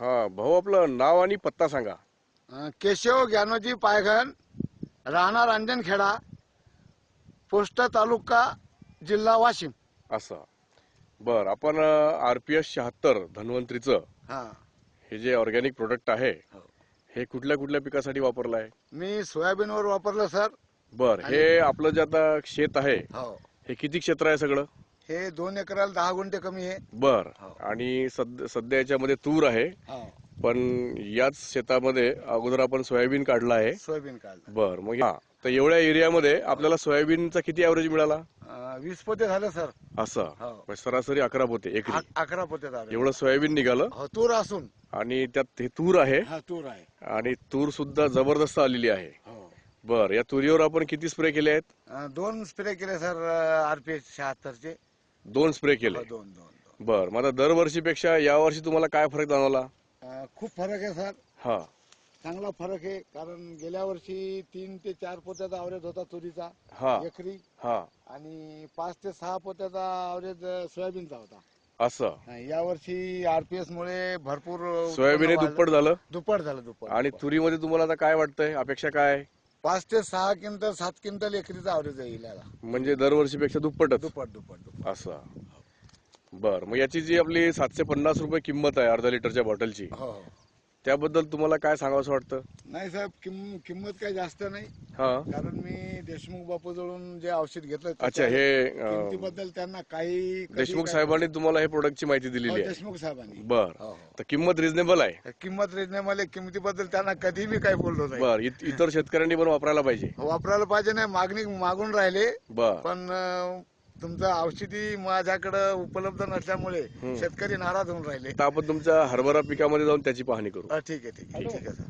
हा भाऊ, आपलं नाव आणि पत्ता सांगा. केशव ज्ञानोजी पायघन, राहणार अंजनखेडा, पोस्ट तालुका, जिल्हा वाशिम. असं. बर, आपण RPS 76 धन्वंतरीचं हा, हे जे ऑर्गॅनिक प्रोडक्ट आहे हो. हे कुठल्या कुठल्या पिकासाठी वापरलं आहे? मी सोयाबीनवर वापरलं सर. बर, हे आपलं जे आता शेत आहे हो, हे किती क्षेत्र आहे सगळं? हे 2 एकराला 10 गुंठे कमी आहे. बर, हो. आणि सध्या याच्यामध्ये तूर आहे, हो, पण याच शेतामध्ये अगोदर आपण सोयाबीन काढला आहे. सोयाबीन काढलं. बर, मग हा, तर एवढ्या एरियामध्ये आपल्याला सोयाबीनचा किती ॲव्हरेज मिळाला? 20 पोते झालं सर. असं हो. म्हणजे सरासरी 11 पोते एकरी 11 पोते झालं. एवढं सोयाबीन निघालं. हो, तूर असून. आणि त्यात हे तूर आहे, हा, तूर आहे. आणि तूर सुद्धा जबरदस्त आलेली आहे. हो. बर, या तुरीवर आपण किती स्प्रे केले आहेत? 2 स्प्रे केले सर RPS 76 चे. 2 स्प्रे केले. हो, 2. बर, मग आता दरवर्षीपेक्षा यावर्षी तुम्हाला काय फरक जाणवला? खूप फरक आहे सर. हा, चांगला फरक आहे, कारण गेल्या वर्षी 3 ते 4 पोत्याचा ॲव्हरेज होता तुरीचा हा, एकरी, हा, आणि 5 ते 6 पोत्याचा ॲव्हरेज सोयाबीनचा होता. असं. या वर्षी RPS मुळे भरपूर सोयाबीन उत्पन्न दुप्पट झालं. दुप्पट झालं. दुप्पट. आणि तुरीमध्ये तुम्हाला आता काय वाटतंय, अपेक्षा काय आहे? 5 ते 6 क्विंटल 7 क्विंटल एकरीचा ॲव्हरेज येईल याला. म्हणजे दरवर्षीपेक्षा दुप्पटच. दुप्पट. असं. बर, मग याची जी आपली 750 रुपये किंमत आहे अर्धा लिटरच्या बॉटलची, हो. त्याबद्दल तुम्हाला काय सांगावं वाटतं? नाही साहेब, किंमत काही जास्त नाही, हा, कारण मी देशमुख बापू जवळून जे औषध घेतलं अच्छा, हे किमतीबद्दल त्यांना काही देशमुख साहेबांनी तुम्हाला हे प्रोडक्टची माहिती दिलेली आहे. देशमुख साहेबांनी. बर, तर किंमत रिझनेबल आहे. किंमत रिजनेबल आहे. किमतीबद्दल त्यांना कधी मी काही बोललो नाही. बर, इतर शेतकऱ्यांनी पण वापरायला पाहिजे. वापरायला पाहिजे नाही, मागून राहिले, बर, पण तुमचं औषधी माझ्याकडे उपलब्ध नसल्यामुळे शेतकरी नाराज होऊन राहिले. आता आपण तुमच्या हरभरा पिकामध्ये जाऊन त्याची पाहणी करू. ठीक आहे सर.